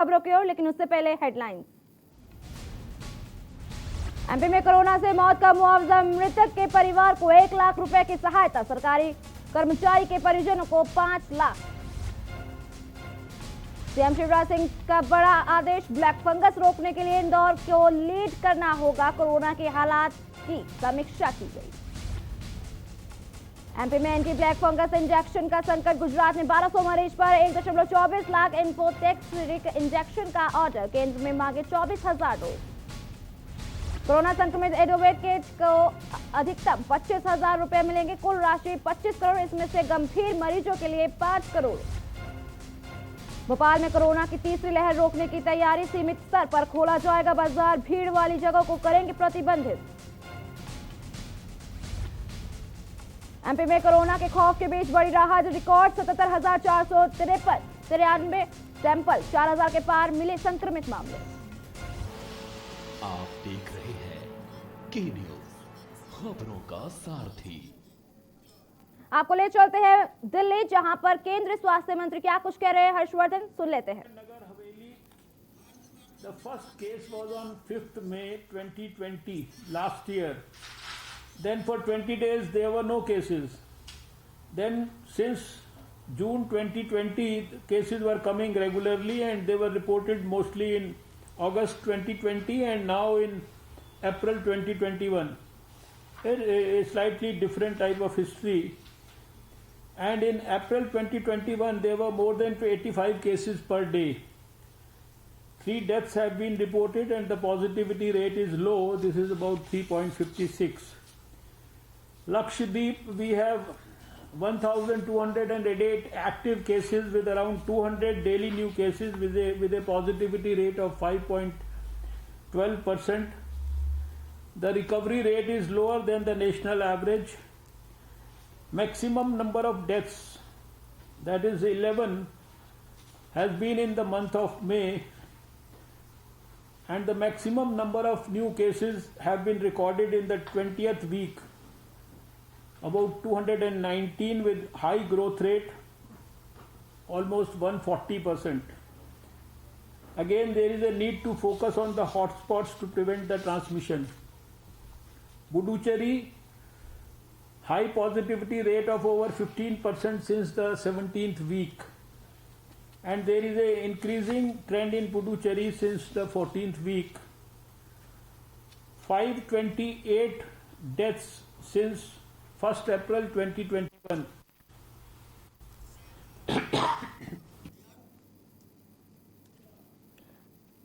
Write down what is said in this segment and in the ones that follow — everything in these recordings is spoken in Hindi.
खबरों की ओर, लेकिन उससे पहले हेडलाइंस। एमपी में कोरोना से मौत का मुआवजा, मृतक के परिवार को 1 लाख रुपए की सहायता, सरकारी कर्मचारी के परिजनों को 5 लाख। सीएम शिवराज सिंह का बड़ा आदेश, ब्लैक फंगस रोकने के लिए इंदौर को लीड करना होगा, कोरोना के हालात की समीक्षा की गई। एमपी में एंटी ब्लैक फंगस इंजेक्शन का संकट, गुजरात में 1200 मरीज पर 1.24 लाख इन्फोटेक्स इंजेक्शन का ऑर्डर, केंद्र में मांगे 24,000 डोज। कोरोना संक्रमित एडवोकेट को अधिकतम 25,000 रुपए मिलेंगे, कुल राशि 25 करोड़, इसमें से गंभीर मरीजों के लिए 5 करोड़। भोपाल में कोरोना की तीसरी लहर रोकने की तैयारी, सीमित स्तर पर खोला जाएगा बाजार, भीड़ वाली जगहों को करेंगे प्रतिबंधित। एमपी में कोरोना के खौफ के बीच बड़ी राहत, रिकॉर्ड 77,493 सैंपल, 4,000 के पार मिले संक्रमित मामले। आप देख रहे हैं के न्यूज, खबरों का सारथी। आपको ले चलते हैं दिल्ली, जहां पर केंद्रीय स्वास्थ्य मंत्री क्या कुछ कह रहे हैं, हर्षवर्धन, सुन लेते हैं। Nagar Haveli, the first case was on 5th May 2020, last year. Then for 20 days there were no cases. Then since June 2020, cases were coming regularly and they were reported mostly in August 2020 and now in April 2021. A slightly different type of history. And in April 2021, there were more than 85 cases per day. 3 deaths have been reported and the positivity rate is low. This is about 3.56. Lakshadweep, we have 1,208 active cases with around 200 daily new cases with a positivity rate of 5.12%. The recovery rate is lower than the national average. Maximum number of deaths, that is 11, has been in the month of May, and the maximum number of new cases have been recorded in the 20th week, about 219 with high growth rate, almost 140%. Again, there is a need to focus on the hotspots to prevent the transmission. Puducherry, high positivity rate of over 15% since the 17th week, and there is a increasing trend in Puducherry since the 14th week. 528 deaths since 1st April 2021.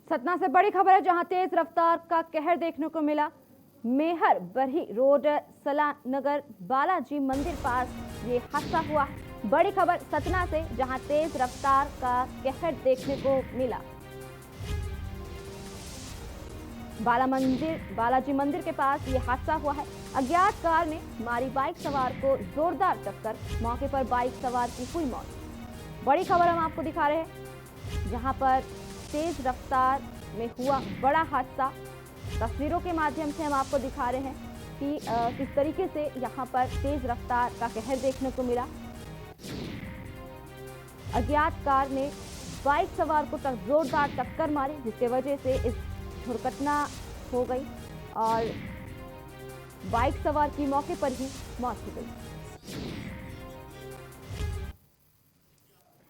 Satna से बड़ी खबर है, जहां तेज रफ्तार का कहर देखने को मिला। मेहर बरही रोड, सलानगर बालाजी मंदिर पास ये हादसा हुआ। बड़ी खबर सतना से, जहां तेज रफ्तार का कहर देखने को मिला। बालाजी मंदिर के पास ये हादसा हुआ है। अज्ञात कार ने मारी बाइक सवार को जोरदार टक्कर, मौके पर बाइक सवार की हुई मौत। बड़ी खबर हम आपको दिखा रहे हैं, जहां पर तेज रफ्तार में हुआ बड़ा हादसा। तस्वीरों के माध्यम से हम आपको दिखा रहे हैं कि किस तरीके से यहां पर तेज रफ्तार का कहर देखने को मिला। अज्ञात कार ने बाइक सवार को जोरदार टक्कर मारी, जिसके वजह से इस दुर्घटना हो गई और बाइक सवार की मौके पर ही मौत हो गई।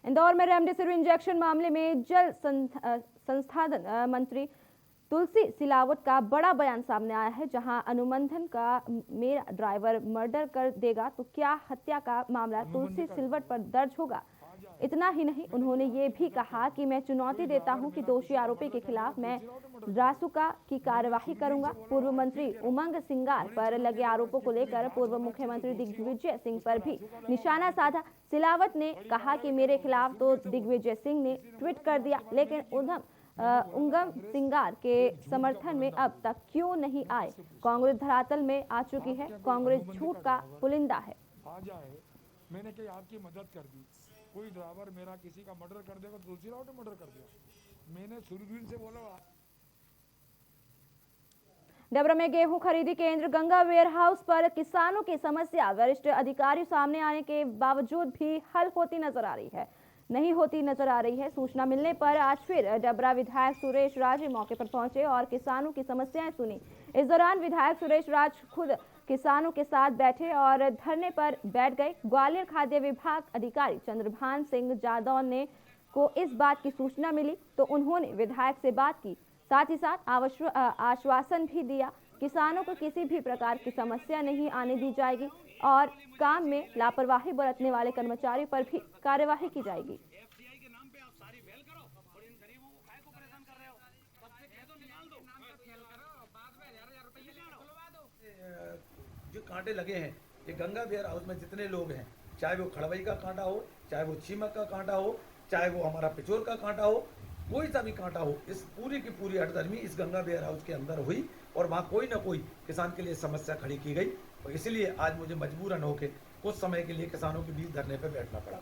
इंदौर में रेमडेसिविर इंजेक्शन मामले में जल संसाधन मंत्री तुलसी सिलावट का बड़ा बयान सामने आया है, जहां अनुबंधन का मेरा ड्राइवर मर्डर कर देगा तो क्या हत्या का मामला तुलसी सिलवट पर दर्ज होगा। इतना ही नहीं, उन्होंने ये भी कहा कि मैं चुनौती देता हूं कि दोषी आरोपी के खिलाफ मैं रासुका की कार्यवाही करूंगा। पूर्व मंत्री उमंग सिंगार पर लगे आरोपों को लेकर पूर्व मुख्यमंत्री दिग्विजय सिंह पर भी निशाना साधा। सिलावट ने कहा कि मेरे खिलाफ तो दिग्विजय सिंह ने ट्वीट कर दिया, लेकिन उमंग सिंगार के समर्थन में अब तक क्यों नहीं आए। कांग्रेस धरातल में आ चुकी है, कांग्रेस झूठ का पुलिंदा है। मैंने क्या आपकी मदद कर दी, कोई ड्राइवर मेरा किसी का मर्डर कर देगा, तुलसी राव ने मर्डर कर दिया। मैंने सुरवीर से बोला। डबरा में गेहूं खरीदी केंद्र गंगा वेयर हाउस पर किसानों की समस्या वरिष्ठ अधिकारी सामने आने के बावजूद भी हल होती नजर आ रही है। नहीं होती नजर आ रही है। सूचना मिलने पर आज फिर डबरा विधायक सुरेश राज मौके पर पहुंचे और किसानों की समस्याएं सुनी। इस दौरान विधायक सुरेश राज खुद किसानों के साथ बैठे और धरने पर बैठ गए। ग्वालियर खाद्य विभाग अधिकारी चंद्रभान सिंह जादव ने को इस बात की सूचना मिली तो उन्होंने विधायक से बात की, साथ ही साथ आश्वासन भी दिया किसानों को किसी भी प्रकार की समस्या नहीं आने दी जाएगी और काम में लापरवाही बरतने वाले कर्मचारियों पर भी कार्यवाही की जाएगी। जो कांटे लगे हैं ये गंगा बिहार हाउस में जितने लोग हैं, चाहे वो खड़वई का कांटा हो, चाहे वो चीमक का कांटा हो, चाहे वो हमारा पिचोर का कांटा हो, कोई सा भी कांटा हो, इस पूरी की पूरी हड़दर्मी इस गंगा बिहार हाउस के अंदर हुई और वहाँ कोई ना कोई किसान के लिए समस्या खड़ी की गई और इसलिए आज मुझे मजबूरन होकर कुछ समय के लिए किसानों के बीच धरने पर बैठना पड़ा।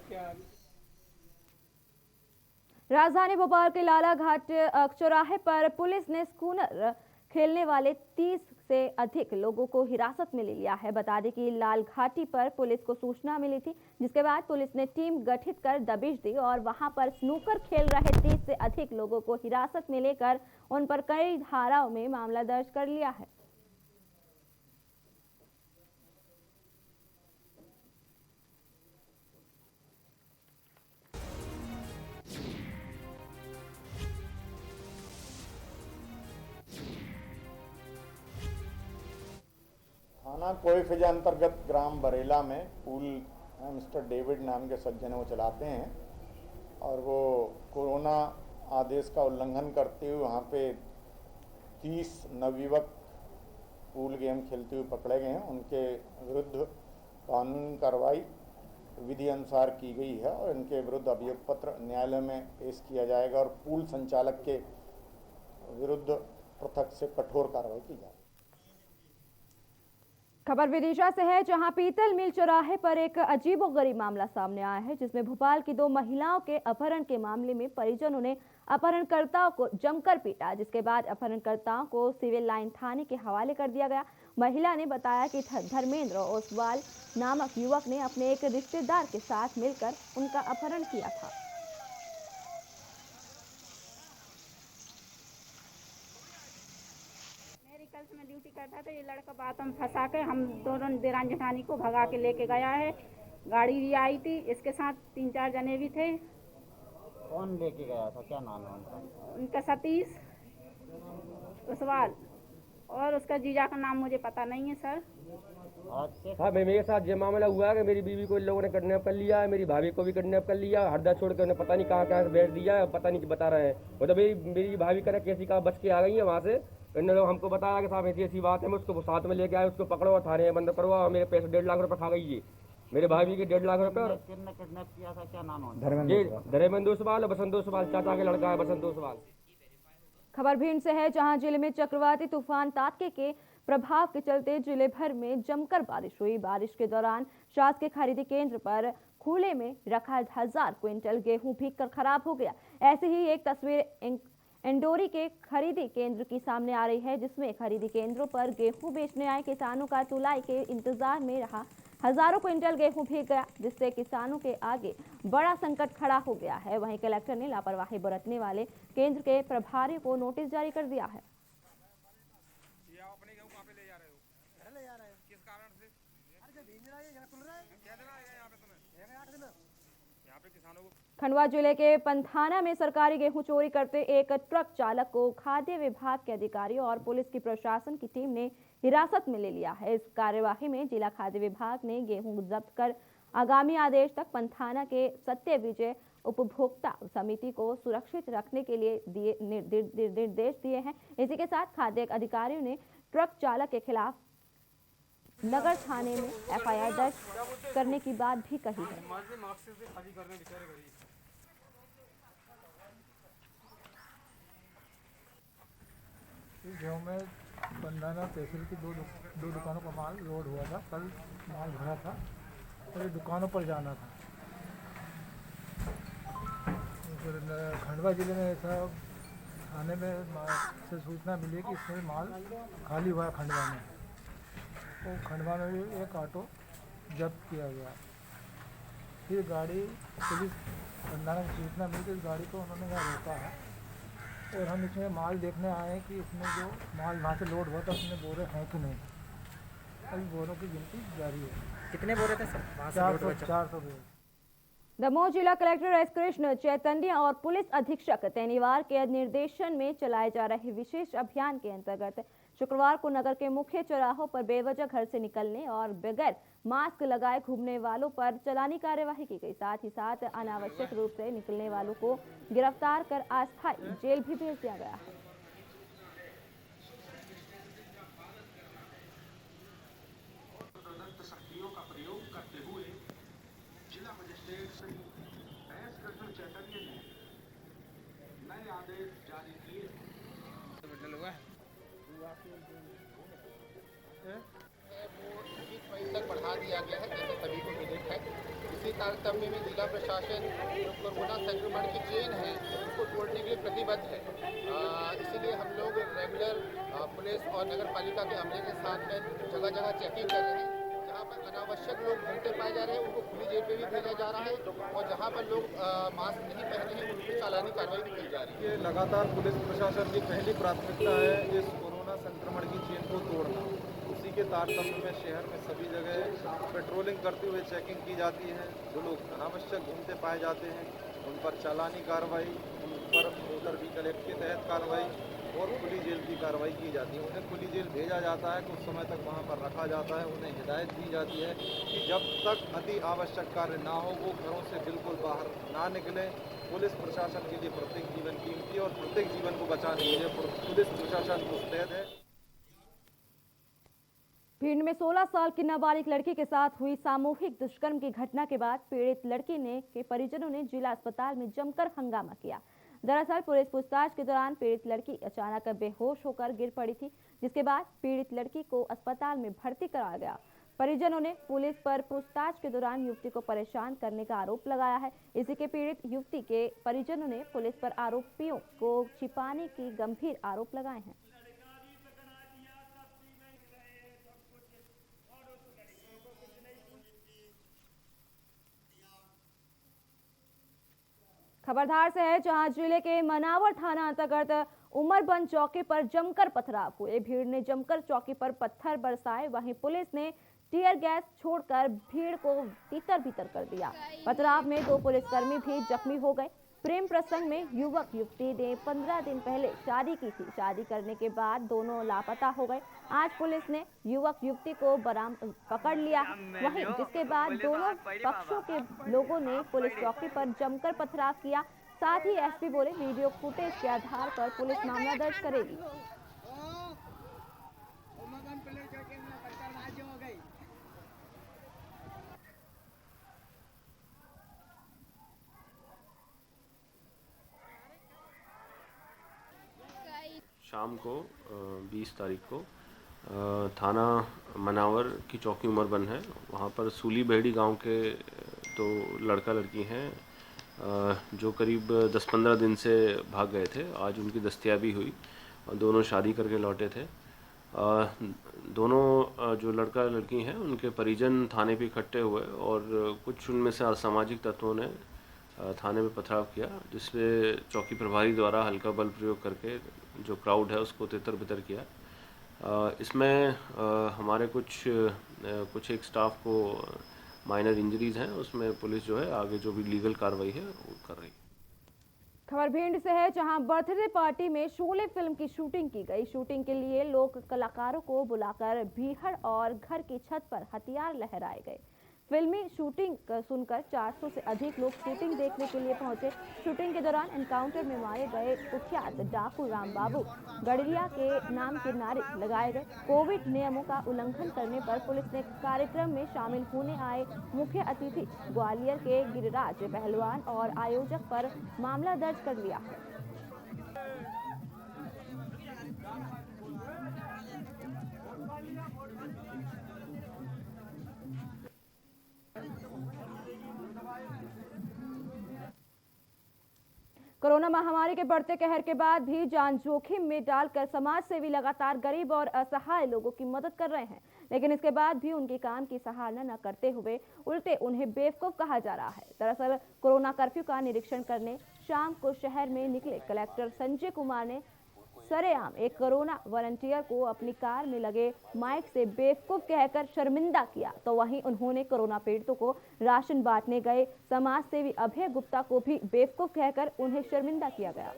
राजधानी भोपाल के लाला घाट चौराहे पर पुलिस ने स्कूटर खेलने वाले 30 से अधिक लोगों को हिरासत में ले लिया है। बता दें कि लाल घाटी पर पुलिस को सूचना मिली थी, जिसके बाद पुलिस ने टीम गठित कर दबिश दी और वहां पर स्नूकर खेल रहे 30 से अधिक लोगों को हिरासत में लेकर उन पर कई धाराओं में मामला दर्ज कर लिया है। थाना कोईफिजा अंतर्गत ग्राम बरेला में पुल मिस्टर डेविड नाम के सज्जन वो चलाते हैं और वो कोरोना आदेश का उल्लंघन करते हुए वहाँ पे 30 नवयुवक पूल गेम खेलते हुए पकड़े गए हैं। उनके विरुद्ध कानूनी कार्रवाई विधि अनुसार की गई है और इनके विरुद्ध अभियोग पत्र न्यायालय में पेश किया जाएगा और पूल संचालक के विरुद्ध पृथक से कठोर कार्रवाई की जाएगी। खबर विदिशा से है, जहां पीतल मिल चौराहे पर एक अजीबोगरीब मामला सामने आया है, जिसमें भोपाल की 2 महिलाओं के अपहरण के मामले में परिजनों ने अपहरणकर्ताओं को जमकर पीटा, जिसके बाद अपहरणकर्ताओं को सिविल लाइन थाने के हवाले कर दिया गया। महिला ने बताया कि धर्मेंद्र ओसवाल नामक युवक ने अपने एक रिश्तेदार के साथ मिलकर उनका अपहरण किया था। कल मैं ड्यूटी करता था, ये लड़का बातों में फंसा के हम दोनों देरान जेठानी को भगा के लेके गया है। गाड़ी भी आई थी, इसके साथ 3-4 जने भी थे। कौन लेके गया था, क्या नाम है उनका? उनका सतीश ओसवाल और उसका जीजा का नाम मुझे पता नहीं है सर। हाँ, मेरे साथ ये मामला हुआ है कि मेरी बीवी को इन लोगों ने किडनैप कर लिया है, मेरी भाभी को भी किडनैप कर लिया, हरदा छोड़ के उन्हें पता नहीं कहाँ से भेज दिया है, पता नहीं बता रहे हैं। वो तो मेरी भाभी का कैसी कहाँ बच के आ गई है वहाँ से। इन लोग हमको बताया कि साहब ऐसी बात है, मैं उसको साथ में लेके आया, उसको पकड़ो और थाने में बंद करवा और मेरे पैसे 1.5 लाख रुपए खा गई। मेरे भाभी के 1.5 लाख रुपए। और किसने किडनैप किया था, क्या नाम है? धर्मेंद्र ओसवाल, बसंत ओसवाल, चाचा के लड़का है बसंत ओसवाल। खबर भिंड से है, जहां जिले में चक्रवाती तूफान तात्के के प्रभाव के चलते जिले भर में जमकर बारिश हुई। बारिश के दौरान शासकीय खरीदी केंद्र पर खुले में रखा 1000 क्विंटल गेहूं भीगकर खराब हो गया। ऐसे ही एक तस्वीर इंडोरी के खरीदी केंद्र की सामने आ रही है, जिसमें खरीदी केंद्रों पर गेहूं बेचने आए किसानों का तुलाई के इंतजार में रहा हजारों क्विंटल गेहूं भीग गया, जिससे किसानों के आगे बड़ा संकट खड़ा हो गया है। वहीं कलेक्टर ने लापरवाही बरतने वाले केंद्र के प्रभारी को नोटिस जारी कर दिया है। खंडवा जिले के पंथाना में सरकारी गेहूं चोरी करते एक ट्रक चालक को खाद्य विभाग के अधिकारियों और पुलिस की प्रशासन की टीम ने हिरासत में ले लिया है। इस कार्यवाही में जिला खाद्य विभाग ने गेहूं जब्त कर आगामी आदेश तक पंथाना के सत्य विजय उपभोक्ता समिति को सुरक्षित रखने के लिए निर्देश दिए हैं। इसी के साथ खाद्य अधिकारियों ने ट्रक चालक के खिलाफ नगर थाने में FIR दर्ज करने की बात भी कही है। इस गेहूँ में पंधाना तहसील की दो दुकानों का माल लोड हुआ था। कल माल भरा था और ये दुकानों पर जाना था। फिर खंडवा जिले में ऐसा थाने में से सूचना मिली कि इसमें माल खाली हुआ है खंडवा में। तो खंडवा में भी एक ऑटो जब्त किया गया। फिर गाड़ी पुलिस बंदाना की सूचना मिली तो इस गाड़ी को उन्होंने यहाँ रोका है और हम इसमें माल देखने आए हैं कि इसमें जो माल वहाँ से लोड हुआ था उसमें बोरे हैं कि नहीं। अभी बोरों की गिनती जारी है। कितने बोरे थे सर वहाँ से लोड हुआ? 400 बोरे। दमोह जिला कलेक्टर एस कृष्ण चैतन्य और पुलिस अधीक्षक तेनीवार के निर्देशन में चलाए जा रहे विशेष अभियान के अंतर्गत शुक्रवार को नगर के मुख्य चौराहों पर बेवजह घर से निकलने और बगैर मास्क लगाए घूमने वालों पर चालानी कार्यवाही की गई। साथ ही साथ अनावश्यक रूप से निकलने वालों को गिरफ्तार कर अस्थायी जेल भी भेज दिया गया है। तक बढ़ा दिया गया है, जैसे सभी को विदित है। इसी तारतम्य में जिला प्रशासन जो कोरोना संक्रमण की चेन है उसको तोड़ने के लिए प्रतिबद्ध है। इसीलिए हम लोग रेगुलर पुलिस और नगर पालिका के अमले के साथ में जगह जगह चेकिंग कर रहे हैं। जहाँ पर अनावश्यक लोग घूमते पाए जा रहे हैं उनको खुली जेल पे भी भेजा जा रहा है और जहाँ पर लोग मास्क नहीं पहने हैं उन पर चालानी कार्रवाई भी की जा रही है। लगातार पुलिस प्रशासन की पहली प्राथमिकता है इस कोरोना संक्रमण की चेन को तोड़ना। उसी के तारतम्य में शहर में सभी जगह पेट्रोलिंग करते हुए चेकिंग की जाती है। जो लोग अनावश्यक घूमते पाए जाते हैं उन पर चालानी कार्रवाई, उन पर मोटर व्हीकल एक्ट के तहत कार्रवाई और खुली जेल की कार्रवाई की जाती है। उन्हें खुली जेल भेजा जाता है, कुछ समय तक वहां पर रखा जाता है। उन्हें हिदायत दी जाती है कि जब तक अति आवश्यक कार्य ना हो वो घरों से बिल्कुल बाहर ना निकलें। पुलिस प्रशासन के लिए प्रत्येक जीवन कीमती और प्रत्येक जीवन को बचाने के लिए पुलिस प्रशासन मुस्तैद है। भिंड में 16 साल की नाबालिग लड़की के साथ हुई सामूहिक दुष्कर्म की घटना के बाद पीड़ित लड़की के परिजनों ने जिला अस्पताल में जमकर हंगामा किया। दरअसल पुलिस पूछताछ के दौरान पीड़ित लड़की अचानक बेहोश होकर गिर पड़ी थी, जिसके बाद पीड़ित लड़की को अस्पताल में भर्ती कराया गया। परिजनों ने पुलिस पर पूछताछ के दौरान युवती को परेशान करने का आरोप लगाया है। इसी के पीड़ित युवती के परिजनों ने पुलिस पर आरोपियों को छिपाने की गंभीर आरोप लगाए हैं। खबरदार से है, जहां जिले के मनावर थाना अंतर्गत उमरबंद चौकी पर जमकर पथराव हुए। भीड़ ने जमकर चौकी पर पत्थर बरसाए, वहीं पुलिस ने टीयर गैस छोड़कर भीड़ को तीतर भीतर कर दिया। पथराव में 2 पुलिसकर्मी भी जख्मी हो गए। प्रेम प्रसंग में युवक युवती ने 15 दिन पहले शादी की थी। शादी करने के बाद दोनों लापता हो गए। आज पुलिस ने युवक युवती को पकड़ लिया, वहीं जिसके बाद दोनों पक्षों के लोगों ने पुलिस चौकी पर जमकर पथराव किया। साथ ही एसपी बोले, वीडियो फुटेज के आधार पर पुलिस मामला दर्ज करेगी। शाम को 20 तारीख को थाना मनावर की चौकी उमरबंद है, वहाँ पर सूली बेहड़ी गांव के 2 लड़का लड़की हैं जो करीब 10-15 दिन से भाग गए थे। आज उनकी दस्तयाबी हुई और दोनों शादी करके लौटे थे। दोनों जो लड़का लड़की हैं उनके परिजन थाने पे इकट्ठे हुए और कुछ उनमें से असामाजिक तत्वों ने थाने में पथराव किया, जिसमें चौकी प्रभारी द्वारा हल्का बल प्रयोग करके जो क्राउड है उसको तितर बितर किया। इसमें हमारे कुछ एक स्टाफ को माइनर इंजरीज हैं, उसमें पुलिस जो है आगे जो भी लीगल कार्रवाई है वो कर रही है। खबर भिंड से है, जहां बर्थडे पार्टी में शोले फिल्म की शूटिंग की गई। शूटिंग के लिए लोक कलाकारों को बुलाकर भीड़ और घर की छत पर हथियार लहराए गए। फिल्मी शूटिंग सुनकर 400 से अधिक लोग शूटिंग देखने के लिए पहुंचे। शूटिंग के दौरान एनकाउंटर में मारे गए कुख्यात डाकू रामबाबू गड़रिया के नाम के नारे लगाए गए। कोविड नियमों का उल्लंघन करने पर पुलिस ने कार्यक्रम में शामिल होने आए मुख्य अतिथि ग्वालियर के गिरिराज पहलवान और आयोजक पर मामला दर्ज कर लिया है। कोरोना कोरोना महामारी के बढ़ते कहर के बाद भी जान जोखिम में डालकर समाज सेवी लगातार गरीब और असहाय लोगों की मदद कर रहे हैं, लेकिन इसके बाद भी उनके काम की सराहना न करते हुए उल्टे उन्हें बेवकूफ कहा जा रहा है। दरअसल कोरोना कर्फ्यू का निरीक्षण करने शाम को शहर में निकले कलेक्टर संजय कुमार ने सरेआम एक कोरोना वॉलंटियर को अपनी कार में लगे माइक से बेवकूफ कहकर शर्मिंदा किया, तो वहीं उन्होंने कोरोना पीड़ितों को राशन बांटने गए समाज सेवी अभय गुप्ता को भी बेवकूफ कहकर उन्हें शर्मिंदा किया गया।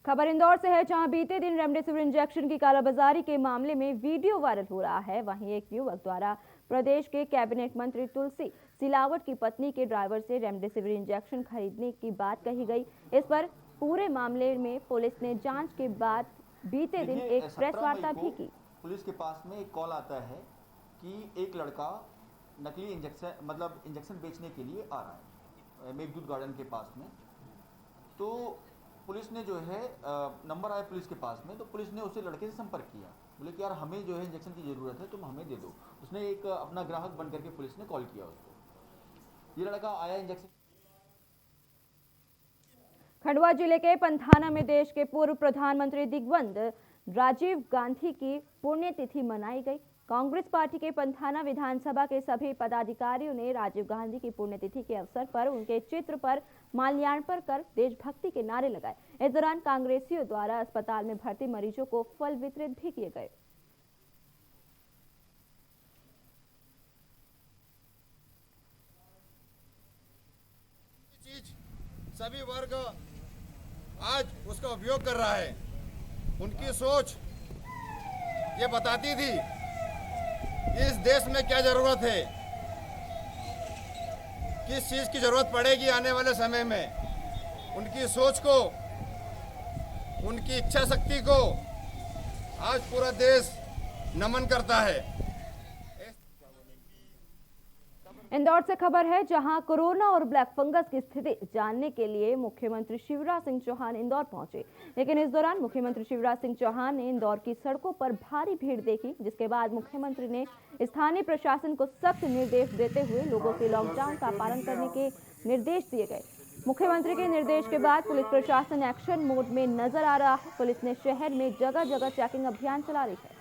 खबर इंदौर से है, जहां बीते दिन रेमडेसिविर इंजेक्शन की कालाबाजारी के मामले में वीडियो वायरल हो रहा है। वहीं एक युवक द्वारा प्रदेश के कैबिनेट मंत्री तुलसी सिलावट की पत्नी के ड्राइवर से रेमडेसिविर इंजेक्शन खरीदने की बात कही गई। इस पर पूरे मामले में पुलिस ने जांच के बाद बीते दिन एक प्रेस वार्ता भी की। पुलिस के पास में एक कॉल आता है कि एक लड़का नकली इंजेक्शन बेचने के लिए आ रहा है मेघदूत गार्डन के पास में। तो पुलिस ने जो है नंबर आया पुलिस के पास में, तो पुलिस ने उसे लड़के से संपर्क किया, बोले कि यार हमें जो है इंजेक्शन की ज़रूरत है, तुम हमें दे दो। उसने एक अपना ग्राहक बन करके पुलिस ने कॉल किया उसको। ये लड़का आया इंजेक्शन। खंडवा जिले के पंथाना में देश के पूर्व प्रधानमंत्री दिवंगत राजीव गांधी की पुण्यतिथि मनाई गई। कांग्रेस पार्टी के पंथाना विधानसभा के सभी पदाधिकारियों ने राजीव गांधी की पुण्यतिथि के अवसर पर उनके चित्र पर माल्यार्पण कर देशभक्ति के नारे लगाए। इस दौरान कांग्रेसियों द्वारा अस्पताल में भर्ती मरीजों को फल वितरित भी किए गए। सभी वर्ग आज उसका उपयोग कर रहा है। उनकी सोच ये बताती थी इस देश में क्या जरूरत है, किस चीज की जरूरत पड़ेगी आने वाले समय में। उनकी सोच को, उनकी इच्छा शक्ति को आज पूरा देश नमन करता है। इंदौर से खबर है, जहां कोरोना और ब्लैक फंगस की स्थिति जानने के लिए मुख्यमंत्री शिवराज सिंह चौहान इंदौर पहुंचे, लेकिन इस दौरान मुख्यमंत्री शिवराज सिंह चौहान ने इंदौर की सड़कों पर भारी भीड़ देखी, जिसके बाद मुख्यमंत्री ने स्थानीय प्रशासन को सख्त निर्देश देते हुए लोगों से लॉकडाउन का पालन करने के निर्देश दिए गए। मुख्यमंत्री के निर्देश के बाद पुलिस प्रशासन एक्शन मोड में नजर आ रहा है। पुलिस ने शहर में जगह जगह चेकिंग अभियान चला रही है।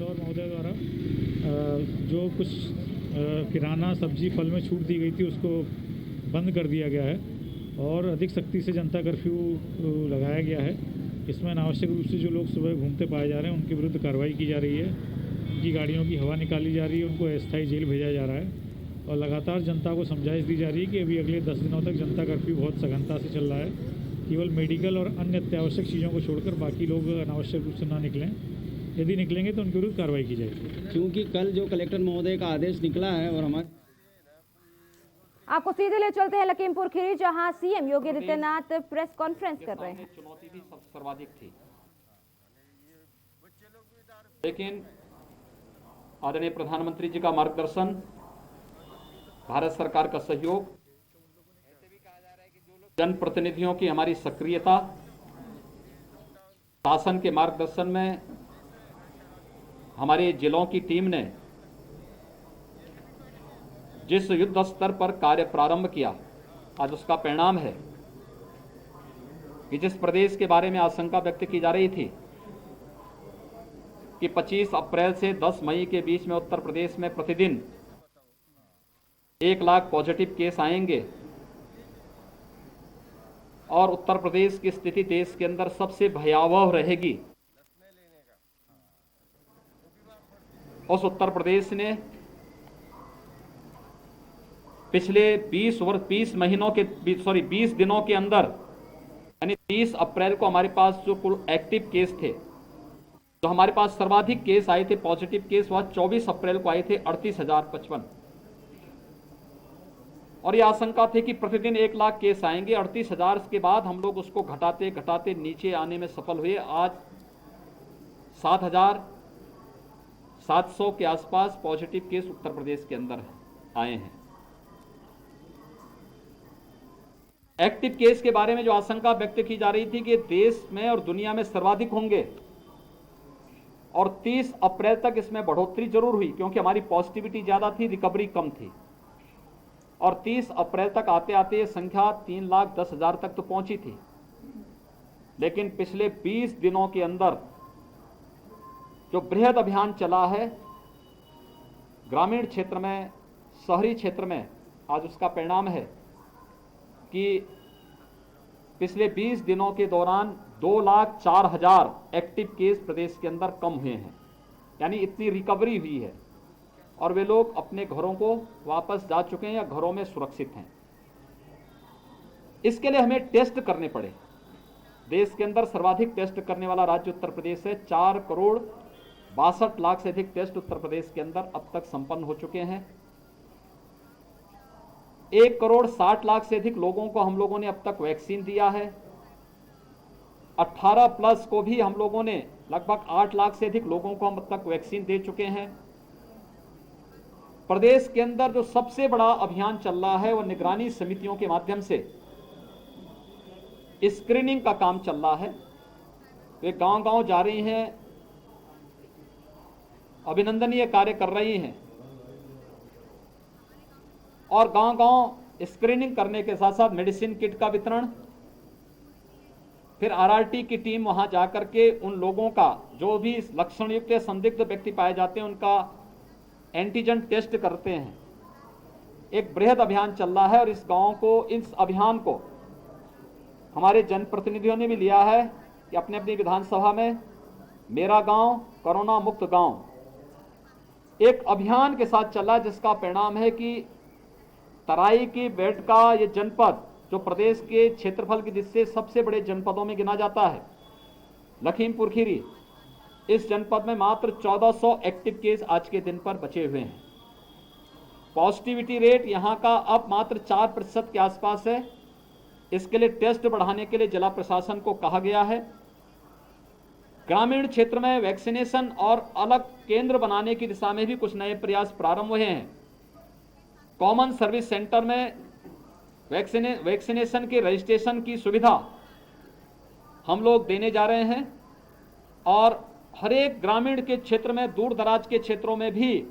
और महोदय द्वारा जो कुछ किराना सब्जी फल में छूट दी गई थी उसको बंद कर दिया गया है और अधिक सख्ती से जनता कर्फ्यू लगाया गया है। इसमें अनावश्यक रूप से जो लोग सुबह घूमते पाए जा रहे हैं उनके विरुद्ध कार्रवाई की जा रही है। उनकी गाड़ियों की हवा निकाली जा रही है, उनको अस्थायी जेल भेजा जा रहा है और लगातार जनता को समझाइश दी जा रही है कि अभी अगले 10 दिनों तक जनता कर्फ्यू बहुत सघनता से चल रहा है। केवल मेडिकल और अन्य अत्यावश्यक चीज़ों को छोड़कर बाकी लोग अनावश्यक रूप से ना निकलें। यदि निकलेंगे तो उनके विरुद्ध कार्रवाई की जाएगी। क्योंकि कल जो कलेक्टर महोदय का आदेश निकला है और हमारे आपको सीधे ले चलते हैं लखीमपुर खीरी, जहां CM Yogi Adityanath press conference कर रहे हैं। चुनौती भी सर्वाधिक थी, लेकिन आदरणीय प्रधानमंत्री जी का मार्गदर्शन, भारत सरकार का सहयोग, जनप्रतिनिधियों की हमारी सक्रियता, शासन के मार्गदर्शन में हमारे जिलों की टीम ने जिस युद्ध स्तर पर कार्य प्रारंभ किया, आज उसका परिणाम है कि जिस प्रदेश के बारे में आशंका व्यक्त की जा रही थी कि 25 अप्रैल से 10 मई के बीच में उत्तर प्रदेश में प्रतिदिन 1 लाख पॉजिटिव केस आएंगे और उत्तर प्रदेश की स्थिति देश के अंदर सबसे भयावह रहेगी, उस उत्तर प्रदेश ने पिछले 20 दिनों के अंदर, यानी 30 अप्रैल को हमारे पास जो कुल एक्टिव केस थे, जो हमारे पास सर्वाधिक केस आए थे, पॉजिटिव केस, वह 24 अप्रैल को आए थे 38,055। और ये आशंका थी कि प्रतिदिन 1 लाख केस आएंगे। 38,000 के बाद हम लोग उसको घटाते घटाते नीचे आने में सफल हुए। आज 7,700 के आसपास पॉजिटिव केस उत्तर प्रदेश के अंदर आए हैं। एक्टिव केस के बारे में जो आशंका व्यक्त की जा रही थी कि देश में और दुनिया में सर्वाधिक होंगे, और 30 अप्रैल तक इसमें बढ़ोतरी जरूर हुई क्योंकि हमारी पॉजिटिविटी ज़्यादा थी, रिकवरी कम थी, और 30 अप्रैल तक आते आते ये संख्या 3,10,000 तक तो पहुंची थी। लेकिन पिछले 20 दिनों के अंदर जो बृहद अभियान चला है ग्रामीण क्षेत्र में, शहरी क्षेत्र में, आज उसका परिणाम है कि पिछले 20 दिनों के दौरान 2,04,000 एक्टिव केस प्रदेश के अंदर कम हुए हैं। यानी इतनी रिकवरी हुई है और वे लोग अपने घरों को वापस जा चुके हैं या घरों में सुरक्षित हैं। इसके लिए हमें टेस्ट करने पड़े। देश के अंदर सर्वाधिक टेस्ट करने वाला राज्य उत्तर प्रदेश है। 4,62,00,000 से अधिक टेस्ट उत्तर प्रदेश के अंदर अब तक संपन्न हो चुके हैं। 1,60,00,000 से अधिक लोगों को हम लोगों ने अब तक वैक्सीन दिया है। 18+ को भी हम लोगों ने लगभग 8 लाख से अधिक लोगों को हम अब तक वैक्सीन दे चुके हैं। प्रदेश के अंदर जो सबसे बड़ा अभियान चल रहा है वो निगरानी समितियों के माध्यम से स्क्रीनिंग का काम चल रहा है। वे गांव-गांव जा रही हैं, अभिनंदनीय कार्य कर रही हैं, और गांव-गांव स्क्रीनिंग करने के साथ साथ मेडिसिन किट का वितरण, फिर आरआरटी की टीम वहां जाकर के उन लोगों का जो भी लक्षण युक्त या संदिग्ध व्यक्ति पाए जाते हैं उनका एंटीजन टेस्ट करते हैं। एक बृहद अभियान चल रहा है और इस अभियान को हमारे जनप्रतिनिधियों ने भी लिया है कि अपने अपनी विधानसभा में मेरा गांव कोरोना मुक्त गांव एक अभियान के साथ चला, जिसका परिणाम है कि तराई की बेल्ट का ये जनपद जो प्रदेश के क्षेत्रफल की दृष्टि से सबसे बड़े जनपदों में गिना जाता है, लखीमपुर खीरी, इस जनपद में मात्र 1400 एक्टिव केस आज के दिन पर बचे हुए हैं। पॉजिटिविटी रेट यहाँ का अब मात्र 4% के आसपास है। इसके लिए टेस्ट बढ़ाने के लिए जिला प्रशासन को कहा गया है। ग्रामीण क्षेत्र में वैक्सीनेशन और अलग केंद्र बनाने की दिशा में भी कुछ नए प्रयास प्रारंभ हुए हैं। कॉमन सर्विस सेंटर में वैक्सीनेशन के रजिस्ट्रेशन की सुविधा हम लोग देने जा रहे हैं, और हर एक ग्रामीण के क्षेत्र में, दूर दराज के क्षेत्रों में भी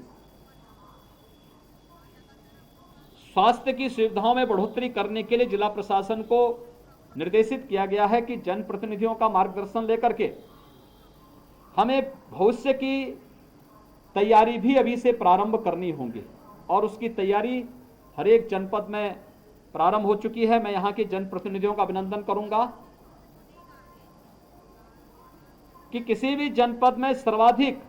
स्वास्थ्य की सुविधाओं में बढ़ोतरी करने के लिए जिला प्रशासन को निर्देशित किया गया है कि जनप्रतिनिधियों का मार्गदर्शन लेकर के हमें भविष्य की तैयारी भी अभी से प्रारंभ करनी होगी, और उसकी तैयारी हर एक जनपद में प्रारंभ हो चुकी है। मैं यहाँ के जनप्रतिनिधियों का अभिनंदन करूंगा कि किसी भी जनपद में सर्वाधिक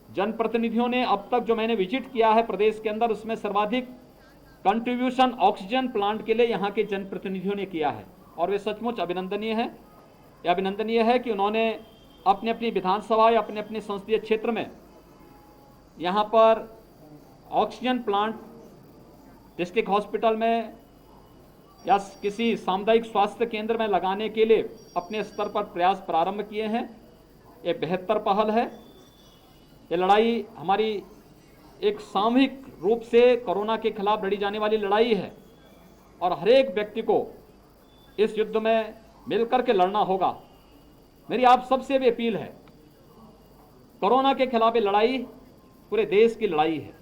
जनप्रतिनिधियों ने अब तक जो मैंने विजिट किया है प्रदेश के अंदर, उसमें सर्वाधिक कंट्रीब्यूशन ऑक्सीजन प्लांट के लिए यहाँ के जनप्रतिनिधियों ने किया है, और वे सचमुच अभिनंदनीय है। यह अभिनंदनीय है कि उन्होंने अपने अपनी विधानसभा या अपने अपने संसदीय क्षेत्र में यहाँ पर ऑक्सीजन प्लांट डिस्ट्रिक्ट हॉस्पिटल में या किसी सामुदायिक स्वास्थ्य केंद्र में लगाने के लिए अपने स्तर पर प्रयास प्रारंभ किए हैं। ये बेहतर पहल है। ये लड़ाई हमारी एक सामूहिक रूप से कोरोना के खिलाफ लड़ी जाने वाली लड़ाई है, और हर एक व्यक्ति को इस युद्ध में मिलकर के लड़ना होगा। मेरी आप सबसे भी अपील है, कोरोना के खिलाफ ये लड़ाई पूरे देश की लड़ाई है,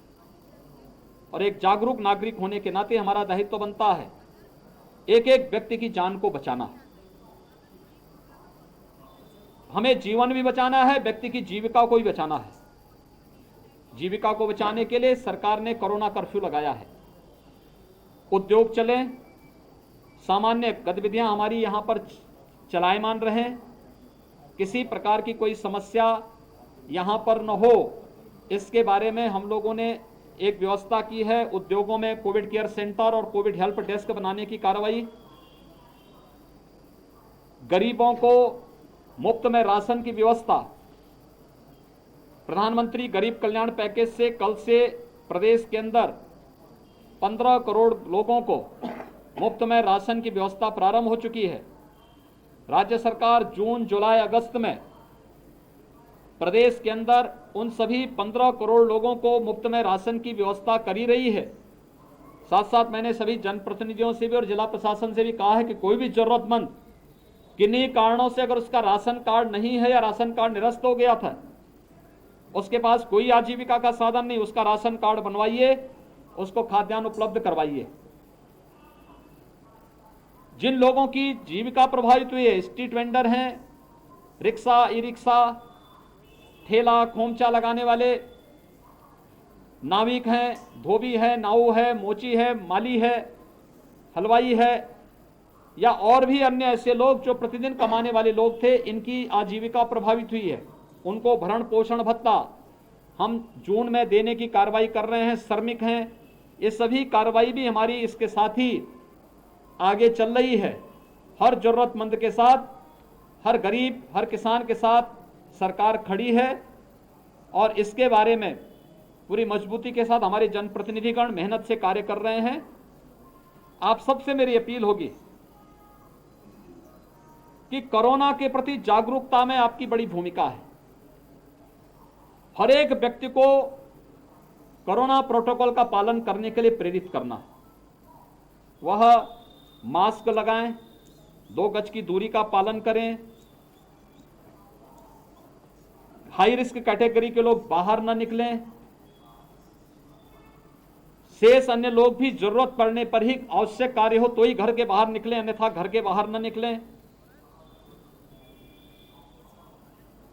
और एक जागरूक नागरिक होने के नाते हमारा दायित्व बनता है एक एक व्यक्ति की जान को बचाना। हमें जीवन भी बचाना है, व्यक्ति की जीविका को भी बचाना है। जीविका को बचाने के लिए सरकार ने कोरोना कर्फ्यू लगाया है। उद्योग चलें, सामान्य गतिविधियां हमारी यहां पर चलायमान रहें, किसी प्रकार की कोई समस्या यहां पर न हो, इसके बारे में हम लोगों ने एक व्यवस्था की है। उद्योगों में कोविड केयर सेंटर और कोविड हेल्प डेस्क बनाने की कार्रवाई, गरीबों को मुफ्त में राशन की व्यवस्था, प्रधानमंत्री गरीब कल्याण पैकेज से कल से प्रदेश के अंदर 15 करोड़ लोगों को मुफ्त में राशन की व्यवस्था प्रारंभ हो चुकी है। राज्य सरकार जून, जुलाई, अगस्त में प्रदेश के अंदर उन सभी 15 करोड़ लोगों को मुफ्त में राशन की व्यवस्था करी रही है। साथ साथ मैंने सभी जनप्रतिनिधियों से भी और जिला प्रशासन से भी कहा है कि कोई भी जरूरतमंद किन्हीं कारणों से अगर उसका राशन कार्ड नहीं है या राशन कार्ड निरस्त हो गया था, उसके पास कोई आजीविका का साधन नहीं, उसका राशन कार्ड बनवाइए, उसको खाद्यान्न उपलब्ध करवाइए। जिन लोगों की जीविका प्रभावित हुई है, स्ट्रीट वेंडर हैं, रिक्शा, ई रिक्शा, ठेला खोमचा लगाने वाले, नाविक हैं, धोबी है, नाऊ है, मोची है, माली है, हलवाई है, या और भी अन्य ऐसे लोग जो प्रतिदिन कमाने वाले लोग थे, इनकी आजीविका प्रभावित हुई है। उनको भरण पोषण भत्ता हम जून में देने की कार्रवाई कर रहे हैं। श्रमिक हैं, ये सभी कार्रवाई भी हमारी इसके साथ ही आगे चल रही है। हर जरूरतमंद के साथ, हर गरीब, हर किसान के साथ सरकार खड़ी है और इसके बारे में पूरी मजबूती के साथ हमारे जनप्रतिनिधिगण मेहनत से कार्य कर रहे हैं। आप सबसे मेरी अपील होगी कि कोरोना के प्रति जागरूकता में आपकी बड़ी भूमिका है। हर एक व्यक्ति को कोरोना प्रोटोकॉल का पालन करने के लिए प्रेरित करना है। वह मास्क लगाएं, 2 गज की दूरी का पालन करें, हाई रिस्क कैटेगरी के लोग बाहर न निकलें, शेष अन्य लोग भी जरूरत पड़ने पर ही आवश्यक कार्य हो तो ही घर के बाहर निकलें, अन्यथा घर के बाहर न निकलें।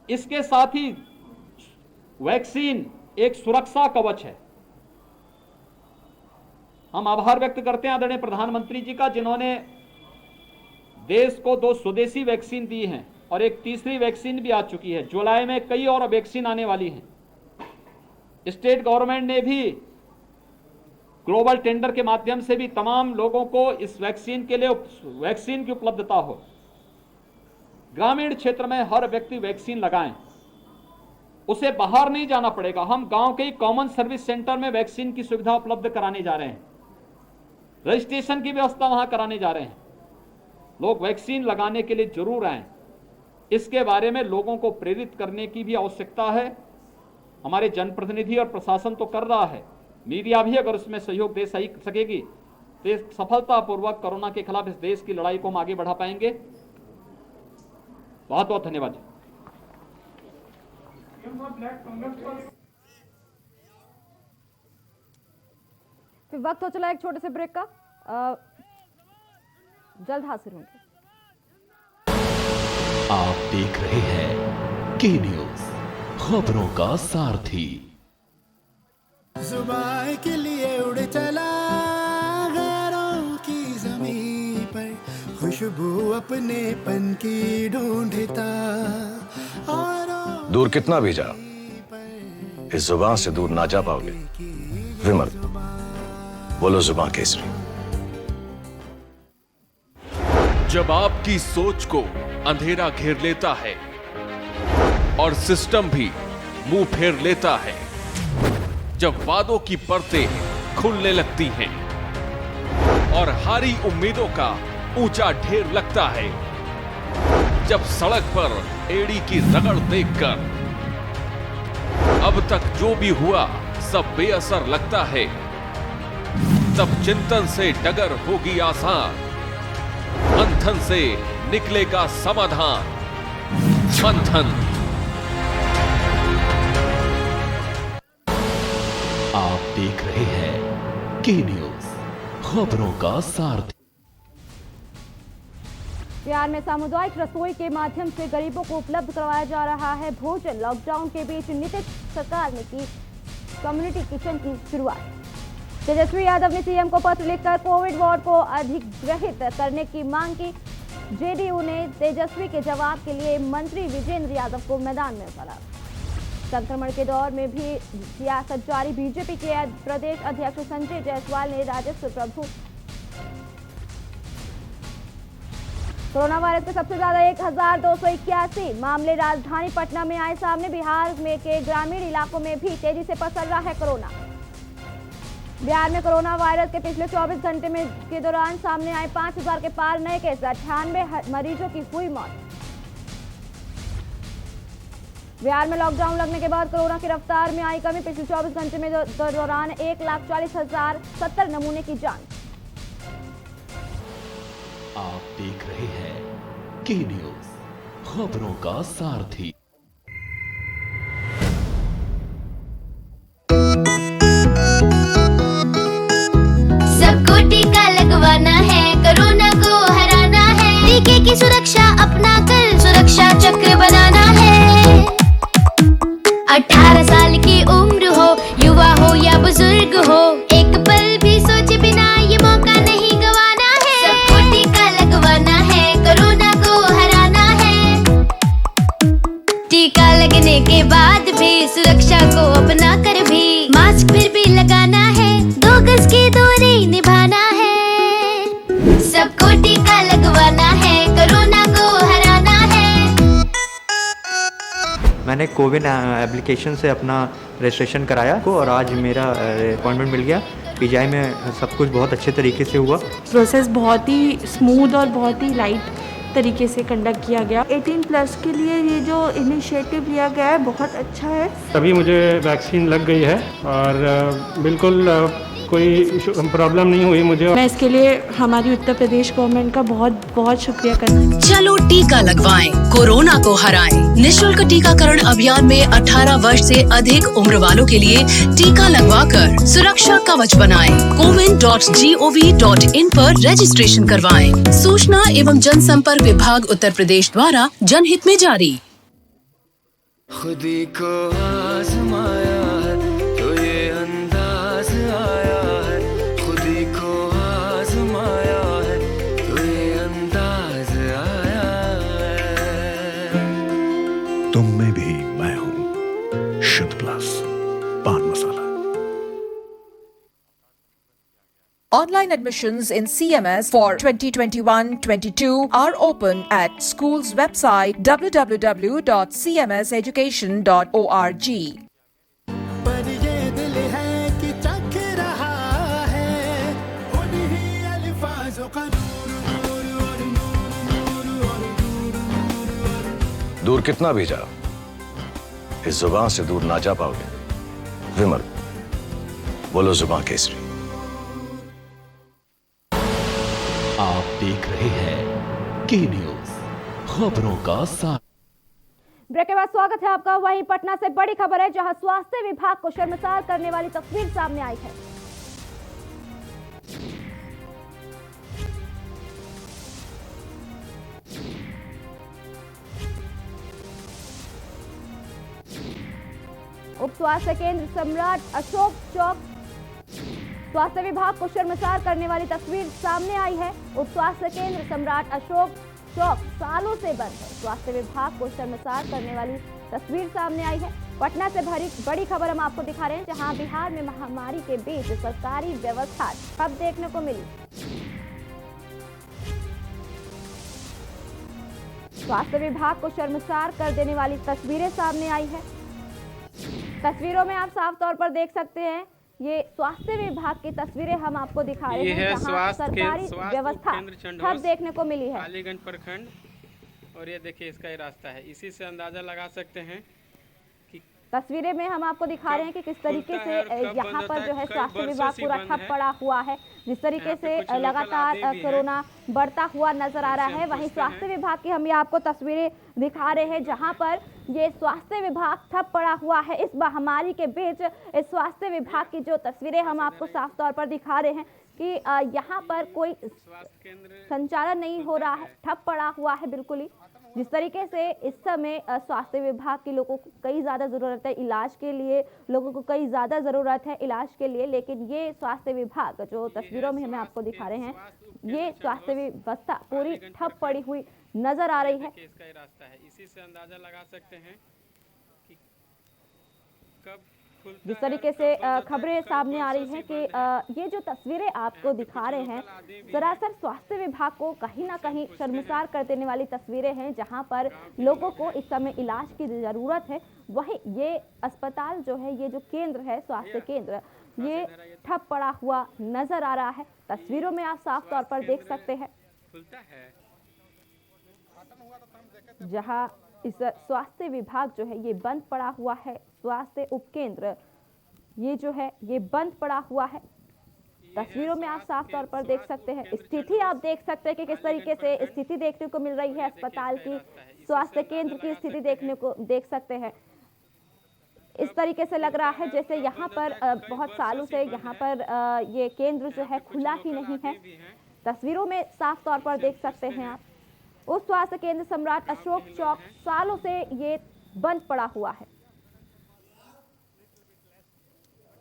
इसके साथ ही वैक्सीन एक सुरक्षा कवच है। हम आभार व्यक्त करते हैं आदरणीय प्रधानमंत्री जी का, जिन्होंने देश को 2 स्वदेशी वैक्सीन दी हैं और एक तीसरी वैक्सीन भी आ चुकी है। जुलाई में कई और वैक्सीन आने वाली हैं। स्टेट गवर्नमेंट ने भी ग्लोबल टेंडर के माध्यम से भी तमाम लोगों को इस वैक्सीन के लिए वैक्सीन की उपलब्धता हो। ग्रामीण क्षेत्र में हर व्यक्ति वैक्सीन लगाएं, उसे बाहर नहीं जाना पड़ेगा। हम गांव के कॉमन सर्विस सेंटर में वैक्सीन की सुविधा उपलब्ध कराने जा रहे हैं, रजिस्ट्रेशन की व्यवस्था वहां कराने जा रहे हैं। लोग वैक्सीन लगाने के लिए जरूर आएं। इसके बारे में लोगों को प्रेरित करने की भी आवश्यकता है। हमारे जनप्रतिनिधि और प्रशासन तो कर रहा है, मीडिया भी अगर उसमें सहयोग दे सकेगी तो सफलतापूर्वक कोरोना के खिलाफ इस देश की लड़ाई को हम आगे बढ़ा पाएंगे। बहुत बहुत धन्यवाद। फिर वक्त हो चला एक छोटे से ब्रेक का, जल्द हाजिर होंगे। आप देख रहे हैं के न्यूज, खबरों का सारथी। जुबान के लिए उड़ चला गैरों की ज़मीं पर, खुशबू अपने पन की ढूंढता। दूर कितना भी जा, इस जुबान से दूर ना जा पाओगे। विमल, बोलो जुबान केसरी। जब आपकी सोच को अंधेरा घेर लेता है और सिस्टम भी मुंह फेर लेता है, जब वादों की परतें खुलने लगती हैं और हारी उम्मीदों का ऊंचा ढेर लगता है, जब सड़क पर एड़ी की रगड़ देखकर अब तक जो भी हुआ सब बेअसर लगता है, तब चिंतन से डगर होगी आसान, मंथन से निकलेगा समाधान। मंथन। आप देख रहे हैं के न्यूज, खबरों का सारथी। बिहार में सामुदायिक रसोई के माध्यम से गरीबों को उपलब्ध करवाया जा रहा है भोजन। लॉकडाउन के बीच नीतीश सरकार ने की कम्युनिटी किचन की शुरुआत। तेजस्वी यादव ने सीएम को पत्र लिखकर कोविड वार्ड को अधिग्रहित करने की मांग की। जेडीयू ने तेजस्वी के जवाब के लिए मंत्री विजेंद्र यादव को मैदान में उतारा। संक्रमण के दौर में भी सियासत जारी। बीजेपी के प्रदेश अध्यक्ष संजय जायसवाल ने राजस्व प्रभु कोरोना वायरस के सबसे ज्यादा 1281 मामले राजधानी पटना में आए सामने। बिहार में के ग्रामीण इलाकों में भी तेजी से पसर रहा है कोरोना। बिहार में कोरोना वायरस के पिछले 24 घंटे में के दौरान सामने आए 5000 के पार नए केस, 98 मरीजों की हुई मौत। बिहार में लॉकडाउन लगने के बाद कोरोना की रफ्तार में आई कमी, पिछले 24 घंटे में दौरान 1,40,070 नमूने की जांच। आप देख रहे हैं के न्यूज, खबरों का सारथी। सबको टीका लगवाना है, कोरोना को हराना है, टीके की सुरक्षा अपना कर सुरक्षा चक्र बनाना है। 18 साल की उम्र हो, युवा हो या बुजुर्ग हो, एक पल भी सोचे बिना ये मौका नहीं गवाना है। सबको टीका लगवाना है, कोरोना को हराना है। टीका लगने के बाद भी सुरक्षा को अपना कर भी मास्क फिर भी लगाना है, 2 गज की दूरी निभाना है। सबको टीका लगवाना है, कोरोना को हराना है। मैंने कोविन एप्लीकेशन से अपना रजिस्ट्रेशन कराया और आज मेरा अपॉइंटमेंट मिल गया। पीजीआई में सब कुछ बहुत अच्छे तरीके से हुआ। प्रोसेस बहुत ही स्मूथ और बहुत ही लाइट तरीके से कंडक्ट किया गया। 18+ के लिए ये जो इनिशिएटिव लिया गया है बहुत अच्छा है। अभी मुझे वैक्सीन लग गई है और बिल्कुल कोई प्रॉब्लम नहीं हुई मुझे। मैं इसके लिए हमारी उत्तर प्रदेश गवर्नमेंट का बहुत बहुत शुक्रिया करना। चलो टीका लगवाएं, कोरोना को हराएं। निःशुल्क टीकाकरण अभियान में 18 वर्ष से अधिक उम्र वालों के लिए टीका लगवाकर सुरक्षा कवच बनाएं। comin.gov.in पर रजिस्ट्रेशन करवाएं। सूचना एवं जनसंपर्क विभाग उत्तर प्रदेश द्वारा जनहित में जारी। खुदी को आजमाया है तो ये अंदाज आया है, खुदी को आजमाया है तो ये अंदाज आया है। तुम में भी मैं हूं, शुद्ध प्लस पान मसाला। Online admissions in CMS for 2021-22 are open at school's website www.cmseducation.org. पर ये दिल है कि चख रहा है उन्हीं अल्फाज़ों का दूर कितना भी जाओ, इस जुबान से दूर ना जा पाओगे। विमल, बोलो जुबान केसरी। आप देख रहे हैं के न्यूज, खबरों का साथ। ब्रेक के बाद स्वागत है आपका। वहीं पटना से बड़ी खबर है, जहां स्वास्थ्य विभाग को शर्मसार करने वाली तस्वीर सामने आई है। उप स्वास्थ्य केंद्र सम्राट अशोक चौक, स्वास्थ्य विभाग को शर्मसार करने वाली तस्वीर सामने आई है। उप स्वास्थ्य केंद्र सम्राट अशोक चौक सालों से बंद है। स्वास्थ्य विभाग को शर्मसार करने वाली तस्वीर सामने आई है। पटना से भरी बड़ी खबर हम आपको दिखा रहे हैं, जहां बिहार में महामारी के बीच सरकारी व्यवस्था अब देखने को मिली। स्वास्थ्य विभाग को शर्मसार कर देने वाली तस्वीरें सामने आई है। तस्वीरों में आप साफ तौर पर देख सकते हैं, ये स्वास्थ्य विभाग की तस्वीरें हम आपको दिखा रहे हैं, जहां सरकारी व्यवस्था ठप देखने को मिली है। अलीगंज प्रखंड, और ये देखिए इसका ही रास्ता है। इसी से अंदाजा लगा सकते हैं कि तस्वीरें में हम आपको दिखा रहे हैं कि किस तरीके से यहाँ पर जो है स्वास्थ्य विभाग पूरा ठप पड़ा हुआ है। जिस तरीके से लगातार कोरोना बढ़ता हुआ नजर आ रहा है, वहीं स्वास्थ्य विभाग की हम ये आपको तस्वीरें दिखा रहे हैं, जहां पर ये स्वास्थ्य विभाग ठप पड़ा हुआ है। इस महामारी के बीच इस स्वास्थ्य विभाग की जो तस्वीरें हम आपको साफ तौर पर दिखा रहे हैं कि यहाँ पर कोई संचालन नहीं हो रहा है, ठप पड़ा हुआ है बिल्कुल ही। जिस तरीके से इस समय स्वास्थ्य विभाग के लोगों को कई ज़्यादा ज़रूरत है इलाज के लिए, लोगों को कई ज़्यादा ज़रूरत है इलाज के लिए, लेकिन ये स्वास्थ्य विभाग जो तस्वीरों में हमें आपको दिखा रहे हैं, ये स्वास्थ्य व्यवस्था पूरी ठप पड़ी हुई नजर आ रही है। इसका ही रास्ता है। इसी से अंदाजा लगा सकते हैं कि कब जिस तरीके से खबरें सामने आ रही हैं कि ये जो तस्वीरें आपको दिखा रहे हैं, सरासर स्वास्थ्य विभाग को कहीं ना कहीं शर्मसार कर देने वाली तस्वीरें हैं, जहां पर लोगों को इस समय इलाज की ज़रूरत है। वहीं ये अस्पताल जो है, ये जो केंद्र है स्वास्थ्य केंद्र, ये ठप पड़ा हुआ नजर आ रहा है। तस्वीरों में आप साफ तौर पर देख सकते हैं खुलता है। जहां इस स्वास्थ्य विभाग जो है ये बंद पड़ा हुआ है। स्वास्थ्य उपकेंद्र ये जो है ये बंद पड़ा हुआ है। तस्वीरों में आप साफ तौर पर देख सकते हैं, स्थिति आप देख सकते हैं कि किस तरीके से स्थिति देखने को मिल रही है। अस्पताल की, स्वास्थ्य केंद्र की स्थिति देखने को देख सकते हैं। इस तरीके से लग रहा है जैसे यहाँ पर बहुत सालों से यहाँ पर ये केंद्र जो है खुला ही नहीं है। तस्वीरों में साफ तौर पर देख सकते हैं आप, उस स्वास्थ्य केंद्र सम्राट अशोक चौक सालों से ये बंद पड़ा हुआ है।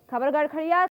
खबर गड़खड़िया